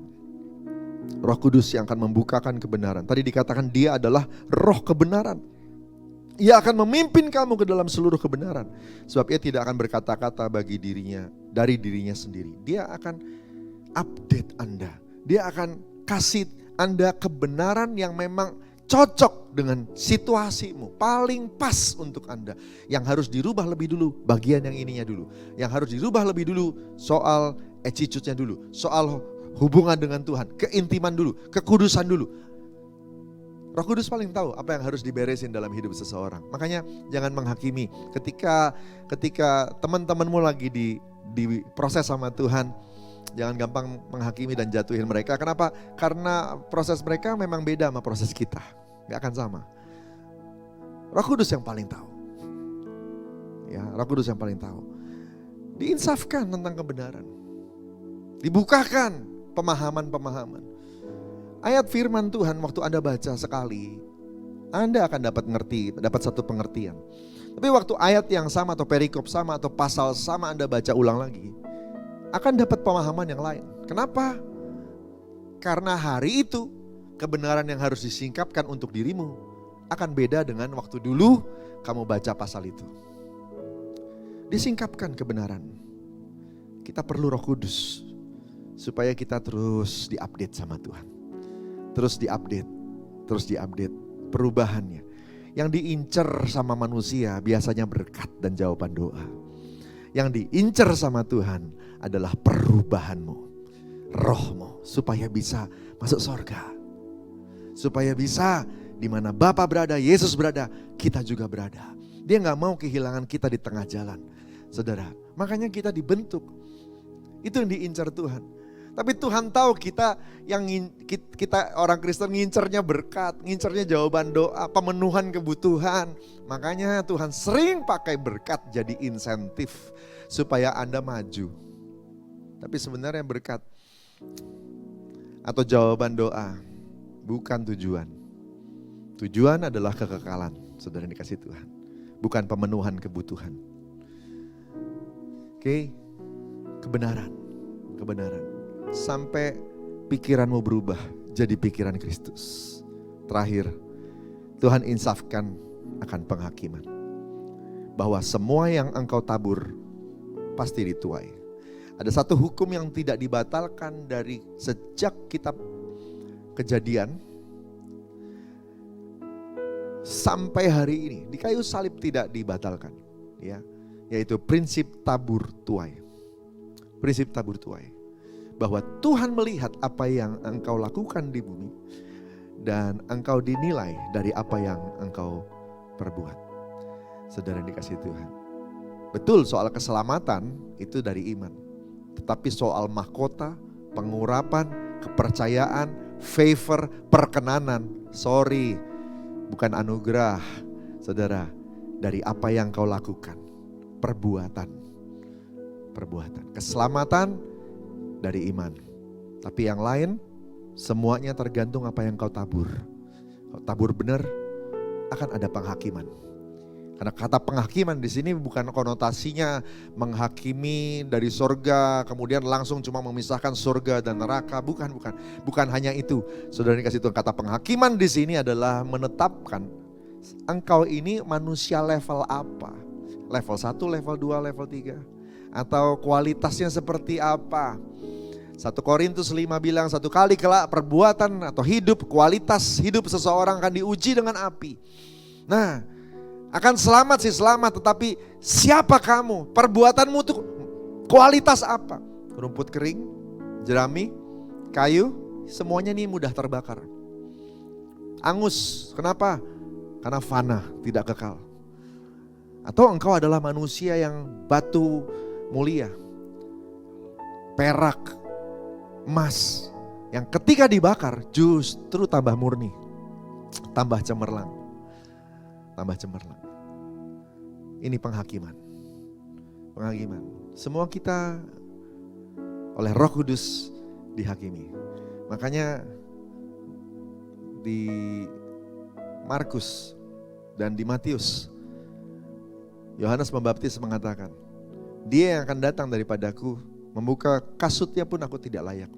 Roh Kudus yang akan membukakan kebenaran. Tadi dikatakan dia adalah roh kebenaran. Ia akan memimpin kamu ke dalam seluruh kebenaran. Sebab ia tidak akan berkata-kata bagi dirinya, dari dirinya sendiri. Dia akan update Anda. Dia akan kasih Anda kebenaran yang memang cocok dengan situasimu. Paling pas untuk Anda. Yang harus dirubah lebih dulu, bagian yang ininya dulu. Yang harus dirubah lebih dulu, soal attitude-nya dulu. Soal hubungan dengan Tuhan, keintiman dulu, kekudusan dulu. Roh Kudus paling tahu apa yang harus diberesin dalam hidup seseorang. Makanya jangan menghakimi. Ketika teman-temanmu lagi di proses sama Tuhan, jangan gampang menghakimi dan jatuhin mereka. Kenapa? Karena proses mereka memang beda sama proses kita. Gak akan sama. Roh Kudus yang paling tahu. Ya, Roh Kudus yang paling tahu. Diinsafkan tentang kebenaran. Dibukakan pemahaman-pemahaman. Ayat firman Tuhan waktu Anda baca sekali, Anda akan dapat satu pengertian. Tapi waktu ayat yang sama atau perikop sama atau pasal sama Anda baca ulang lagi, akan dapat pemahaman yang lain. Kenapa? Karena hari itu kebenaran yang harus disingkapkan untuk dirimu akan beda dengan waktu dulu kamu baca pasal itu. Disingkapkan kebenaran. Kita perlu Roh Kudus supaya kita terus diupdate sama Tuhan. Terus diupdate perubahannya. Yang diincer sama manusia biasanya berkat dan jawaban doa. Yang diincer sama Tuhan adalah perubahanmu, rohmu, supaya bisa masuk surga. Supaya bisa di mana Bapa berada, Yesus berada, kita juga berada. Dia gak mau kehilangan kita di tengah jalan. Saudara, makanya kita dibentuk. Itu yang diincar Tuhan. Tapi Tuhan tahu kita orang Kristen ngincernya berkat, ngincernya jawaban doa, pemenuhan kebutuhan. Makanya Tuhan sering pakai berkat jadi insentif supaya Anda maju. Tapi sebenarnya berkat atau jawaban doa bukan tujuan. Tujuan adalah kekekalan, saudara yang dikasih Tuhan. Bukan pemenuhan kebutuhan. Oke, kebenaran. Sampai pikiranmu berubah jadi pikiran Kristus. Terakhir, Tuhan insafkan akan penghakiman. Bahwa semua yang engkau tabur pasti dituai. Ada satu hukum yang tidak dibatalkan dari sejak kitab Kejadian sampai hari ini. Di kayu salib tidak dibatalkan, ya, yaitu prinsip tabur tuai. Prinsip tabur tuai. Bahwa Tuhan melihat apa yang engkau lakukan di bumi dan engkau dinilai dari apa yang engkau perbuat. Saudara yang dikasihi Tuhan. Betul soal keselamatan itu dari iman. Tetapi soal mahkota, pengurapan, kepercayaan, favor, perkenanan, sorry, bukan anugerah. Saudara, dari apa yang kau lakukan. Perbuatan. Keselamatan dari iman. Tapi yang lain semuanya tergantung apa yang kau tabur. Kau tabur benar, akan ada penghakiman. Karena kata penghakiman di sini bukan konotasinya menghakimi dari surga kemudian langsung cuma memisahkan surga dan neraka, bukan hanya itu. Saudara dikasih Tuhan, kata penghakiman di sini adalah menetapkan engkau ini manusia level apa? Level 1, level 2, level 3 atau kualitasnya seperti apa? 1 Korintus 5 bilang satu kali kelak perbuatan atau kualitas hidup seseorang akan diuji dengan api. Nah, akan selamat sih selamat, tetapi siapa kamu? Perbuatanmu itu kualitas apa? Rumput kering, jerami, kayu, semuanya ini mudah terbakar. Angus, kenapa? Karena fana, tidak kekal. Atau engkau adalah manusia yang batu mulia, perak, emas, yang ketika dibakar justru tambah murni, tambah cemerlang. Ini penghakiman. Semua kita oleh Roh Kudus dihakimi. Makanya di Markus dan di Matius, Yohanes Pembaptis mengatakan, Dia yang akan datang daripadaku, membuka kasutnya pun aku tidak layak.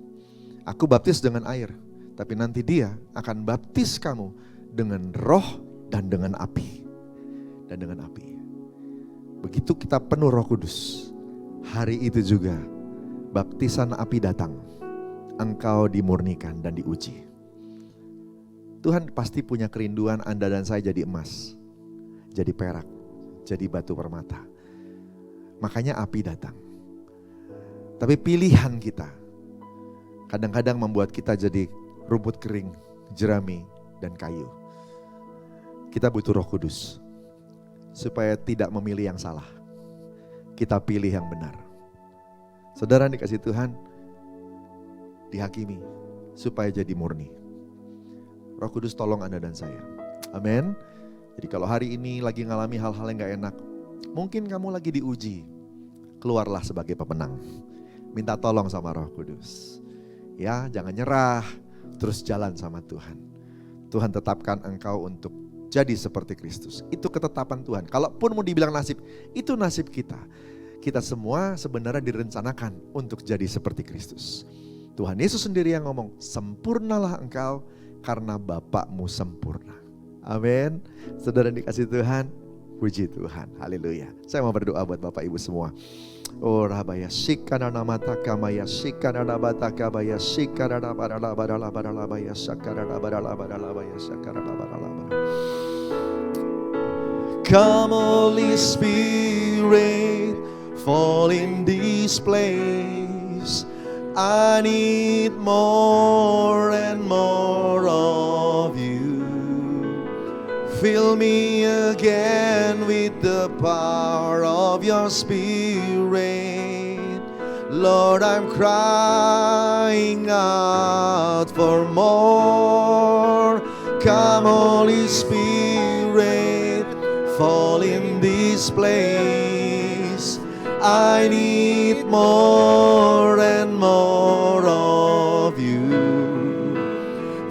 Aku baptis dengan air, tapi nanti Dia akan baptis kamu dengan Roh dan dengan api. Begitu kita penuh Roh Kudus, hari itu juga baptisan api datang. Engkau dimurnikan dan diuji. Tuhan pasti punya kerinduan Anda dan saya jadi emas, jadi perak, jadi batu permata. Makanya api datang. Tapi pilihan kita kadang-kadang membuat kita jadi rumput kering, jerami, dan kayu. Kita butuh Roh Kudus supaya tidak memilih yang salah. Kita pilih yang benar. Saudara dikasih Tuhan, dihakimi supaya jadi murni. Roh Kudus tolong Anda dan saya. Amin. Jadi kalau hari ini lagi ngalami hal-hal yang gak enak, mungkin kamu lagi diuji, keluarlah sebagai pemenang. Minta tolong sama Roh Kudus. Ya, jangan nyerah, terus jalan sama Tuhan. Tuhan tetapkan engkau untuk jadi seperti Kristus. Itu ketetapan Tuhan. Kalaupun mau dibilang nasib, itu nasib kita. Kita semua sebenarnya direncanakan untuk jadi seperti Kristus. Tuhan Yesus sendiri yang ngomong, sempurnalah engkau karena Bapakmu sempurna. Amin. Saudara dikasih Tuhan, puji Tuhan. Haleluya. Saya mau berdoa buat Bapak Ibu semua. Oh rabaya sikana namata kamaya sikana nabata kabaya sikana nabara bara bara labaya sakara bara bara labaya sakara bara bara. Come Holy Spirit, fall in this place. I need more and more of you. Fill me again with the power of your Spirit. Lord, I'm crying out for more. Come Holy Spirit, fall in this place. I need more and more of you.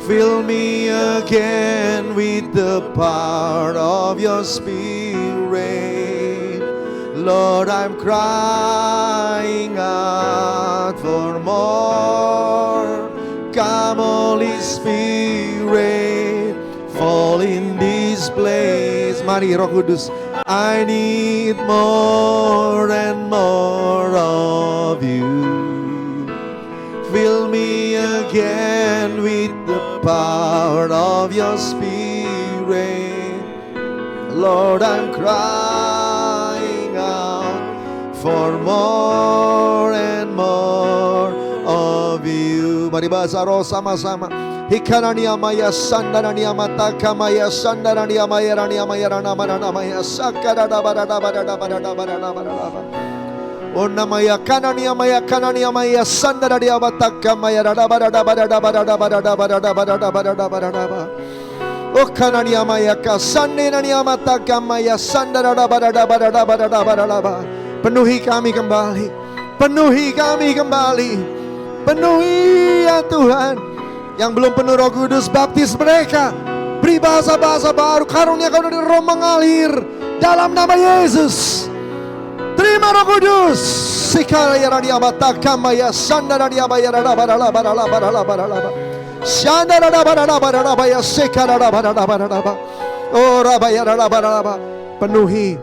Fill me again with the power of your Spirit. Lord, I'm crying out for more. Come Holy Spirit, fall in this place. Mari Roh Kudus. I need more and more of you. Fill me again with the power of your Spirit. Lord, I'm crying out for more and more of you. Mari bahasa roh sama-sama. Hikarani amaya sandarani amata kamaya sandarani amaya rani amaya rana mana namaya sakara da bara da bara da bara da bara da bara da bara. Oh namaya kanani amaya sandarani amata kamaya rana bara da bara da bara da bara da bara da bara da bara da bara da bara. Oh kanani amaya kasandarani amata kamaya sandarani bara da bara da bara da bara da bara. Penuhi kami kembali, penuhi kami kembali, penuhi ya Tuhan. Yang belum penuh Roh Kudus, baptis mereka. Beri bahasa-bahasa baru, karunia kau dari Roh mengalir dalam nama Yesus. Terima Roh Kudus. Sikaraya radia batakama ya sandara radia bayara bara bara bara bara bara. Sandara bara bara bara ya sikarara bara bara bara. Oh rabaya bara bara. Penuhi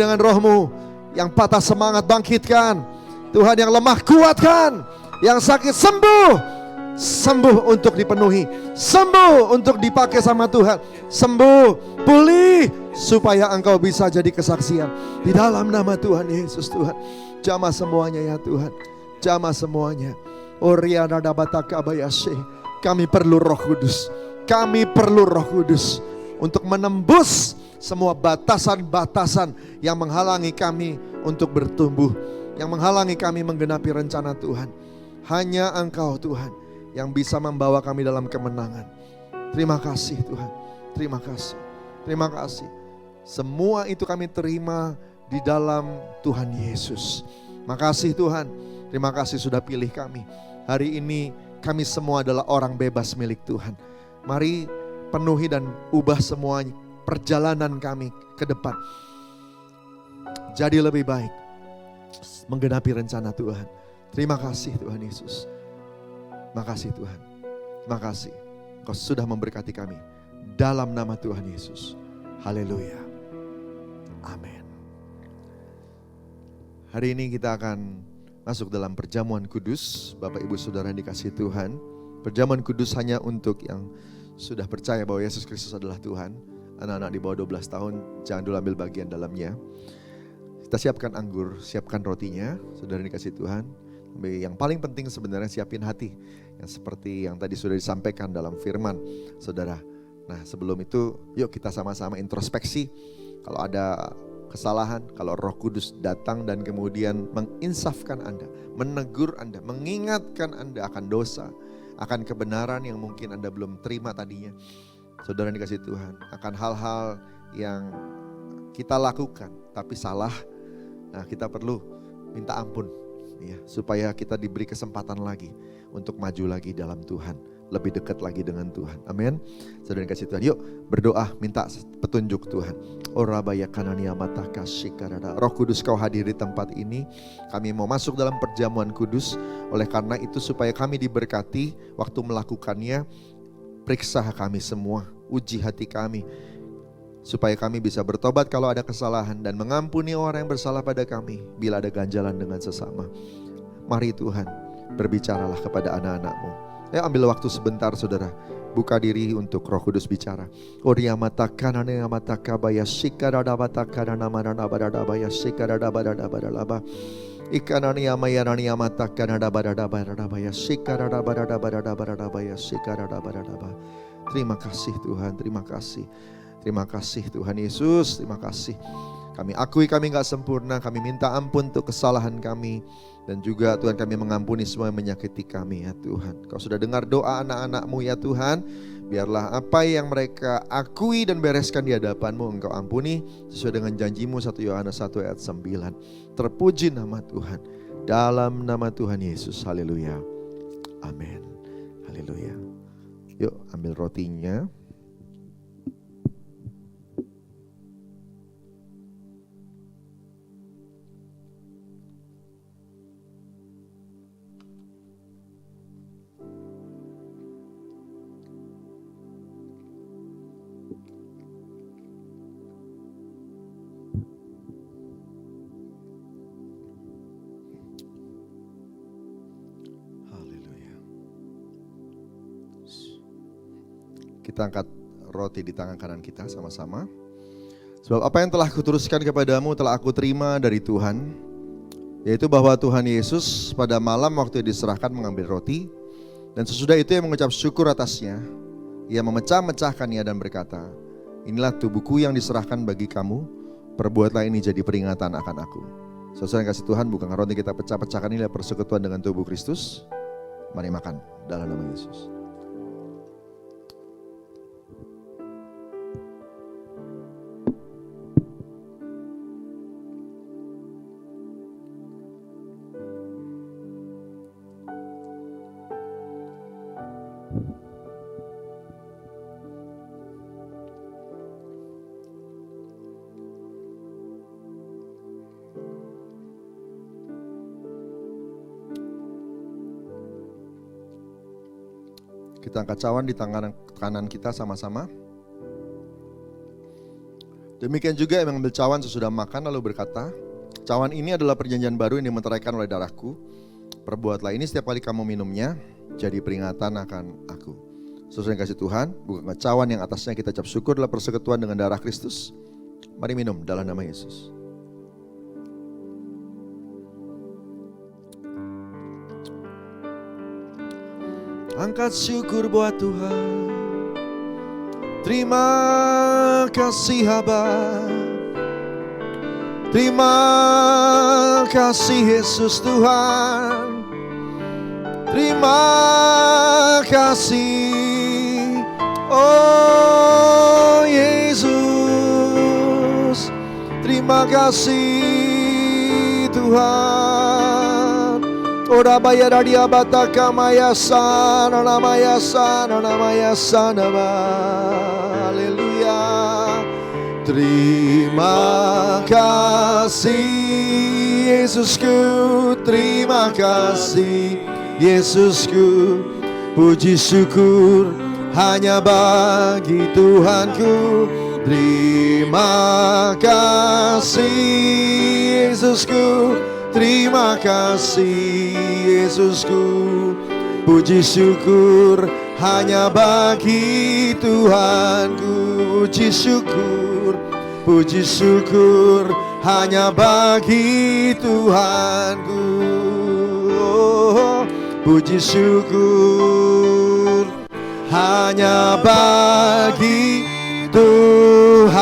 dengan Roh-Mu. Yang patah semangat bangkitkan. Tuhan yang lemah kuatkan. Yang sakit sembuh. Sembuh untuk dipenuhi, sembuh untuk dipakai sama Tuhan, sembuh, pulih supaya engkau bisa jadi kesaksian di dalam nama Tuhan Yesus. Tuhan, jamah semuanya ya Tuhan, jamah semuanya. Oriana dabataka bayashe. Kami perlu Roh Kudus, kami perlu Roh Kudus untuk menembus semua batasan-batasan yang menghalangi kami untuk bertumbuh, yang menghalangi kami menggenapi rencana Tuhan. Hanya Engkau Tuhan yang bisa membawa kami dalam kemenangan. Terima kasih Tuhan, terima kasih, terima kasih. Semua itu kami terima di dalam Tuhan Yesus. Makasih Tuhan, terima kasih sudah pilih kami. Hari ini kami semua adalah orang bebas milik Tuhan. Mari penuhi dan ubah semua perjalanan kami ke depan. Jadi lebih baik, menggenapi rencana Tuhan. Terima kasih Tuhan Yesus. Makasih Tuhan, makasih Kau sudah memberkati kami dalam nama Tuhan Yesus. Haleluya, amin. Hari ini kita akan masuk dalam perjamuan kudus. Bapak Ibu Saudara yang dikasihi Tuhan, perjamuan kudus hanya untuk yang sudah percaya bahwa Yesus Kristus adalah Tuhan. Anak-anak di bawah 12 tahun jangan dulu ambil bagian dalamnya. Kita siapkan anggur, siapkan rotinya, saudara yang dikasihi Tuhan. Yang paling penting sebenarnya siapin hati. Yang seperti yang tadi sudah disampaikan dalam firman. Saudara, Nah sebelum itu yuk kita sama-sama introspeksi. Kalau ada kesalahan, kalau Roh Kudus datang dan kemudian menginsafkan Anda, menegur Anda, mengingatkan Anda akan dosa, akan kebenaran yang mungkin Anda belum terima tadinya. Saudara yang dikasihi Tuhan, akan hal-hal yang kita lakukan tapi salah. Nah kita perlu minta ampun ya, supaya kita diberi kesempatan lagi untuk maju lagi dalam Tuhan, lebih dekat lagi dengan Tuhan. Amin. Saudara yang kasih Tuhan, yuk berdoa minta petunjuk Tuhan. Roh Kudus kau hadir di tempat ini. Kami mau masuk dalam perjamuan kudus. Oleh karena itu supaya kami diberkati waktu melakukannya, periksa kami semua, uji hati kami, supaya kami bisa bertobat kalau ada kesalahan dan mengampuni orang yang bersalah pada kami bila ada ganjalan dengan sesama. Mari Tuhan, berbicaralah kepada anak-anak-Mu. Ambil waktu sebentar saudara, buka diri untuk Roh Kudus bicara. Terima kasih Tuhan, terima kasih. Terima kasih Tuhan Yesus, terima kasih. Kami akui kami gak sempurna, kami minta ampun untuk kesalahan kami. Dan juga Tuhan kami mengampuni semua yang menyakiti kami ya Tuhan. Kau sudah dengar doa anak-anak-Mu ya Tuhan. Biarlah apa yang mereka akui dan bereskan di hadapan-Mu Engkau ampuni sesuai dengan janji-Mu 1 Yohanes 1 ayat 9. Terpuji nama Tuhan. Dalam nama Tuhan Yesus, haleluya. Amin. Haleluya. Yuk ambil rotinya. Kita angkat roti di tangan kanan kita sama-sama. Sebab apa yang telah kuteruskan kepadamu telah aku terima dari Tuhan, yaitu bahwa Tuhan Yesus pada malam waktu diserahkan mengambil roti, dan sesudah itu ia mengucap syukur atasnya. Ia memecah-mecahkannya dan berkata, inilah tubuhku yang diserahkan bagi kamu, perbuatlah ini jadi peringatan akan aku. Saudara yang kasih Tuhan, bukan roti kita pecah-pecahkan, inilah persekutuan dengan tubuh Kristus. Mari makan dalam nama Yesus. Kita angkat cawan di tangan kanan kita sama-sama. Demikian juga yang mengambil cawan sesudah makan lalu berkata, cawan ini adalah perjanjian baru yang dimeteraikan oleh darahku. Perbuatlah ini setiap kali kamu minumnya, jadi peringatan akan aku. Saudara yang kasih Tuhan, bukan cawan yang atasnya kita ucap syukur adalah persekutuan dengan darah Kristus. Mari minum dalam nama Yesus. Angkat syukur buat Tuhan. Terima kasih Bapa. Terima kasih Yesus Tuhan. Terima kasih oh Yesus. Terima kasih Tuhan. Ora bayar dia bataka mayasana namaya sana. Haleluya. Terima kasih Yesusku, terima kasih Yesusku. Puji syukur hanya bagi Tuhanku. Terima kasih Yesusku, terima kasih Yesusku. Puji syukur hanya bagi Tuhanku. Puji syukur hanya bagi Tuhanku. Oh, puji syukur hanya bagi Tuhanku.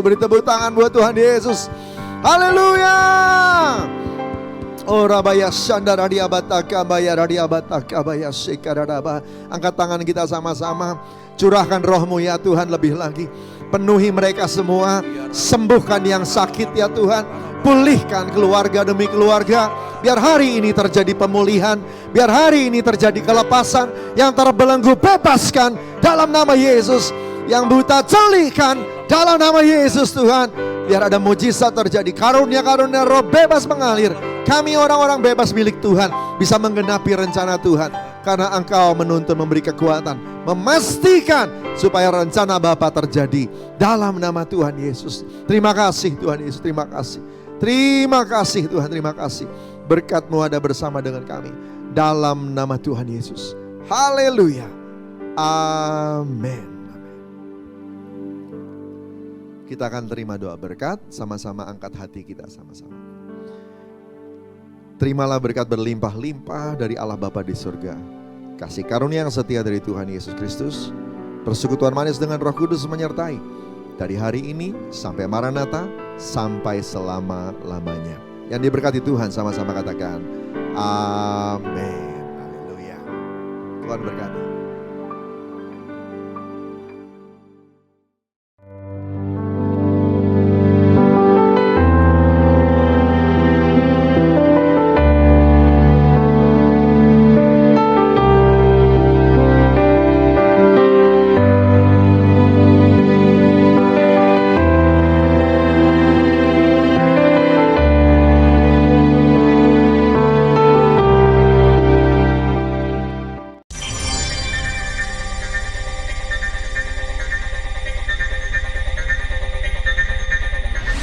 Beri tepuk tangan buat Tuhan Yesus. Haleluya. Oh rabaya shandara diabataka baya radiabataka baya sekaraba. Angkat tangan kita sama-sama. Curahkan roh-Mu ya Tuhan lebih lagi. Penuhi mereka semua. Sembuhkan yang sakit ya Tuhan. Pulihkan keluarga demi keluarga. Biar hari ini terjadi pemulihan. Biar hari ini terjadi kelepasan. Yang terbelenggu bebaskan dalam nama Yesus. Yang buta celihkan dalam nama Yesus Tuhan. Biar ada mujizat terjadi. Karunia-karunia roh bebas mengalir. Kami orang-orang bebas milik Tuhan. Bisa menggenapi rencana Tuhan. Karena Engkau menuntun, memberi kekuatan. Memastikan supaya rencana Bapa terjadi. Dalam nama Tuhan Yesus. Terima kasih Tuhan Yesus. Terima kasih. Terima kasih Tuhan. Terima kasih. Berkat-Mu ada bersama dengan kami. Dalam nama Tuhan Yesus. Haleluya. Amin. Kita akan terima doa berkat. Sama-sama angkat hati kita sama-sama. Terimalah berkat berlimpah-limpah dari Allah Bapa di surga. Kasih karunia yang setia dari Tuhan Yesus Kristus. Persekutuan manis dengan Roh Kudus menyertai. Dari hari ini sampai Maranatha, sampai selama-lamanya. Yang diberkati Tuhan sama-sama katakan amin. Haleluya. Tuhan berkati.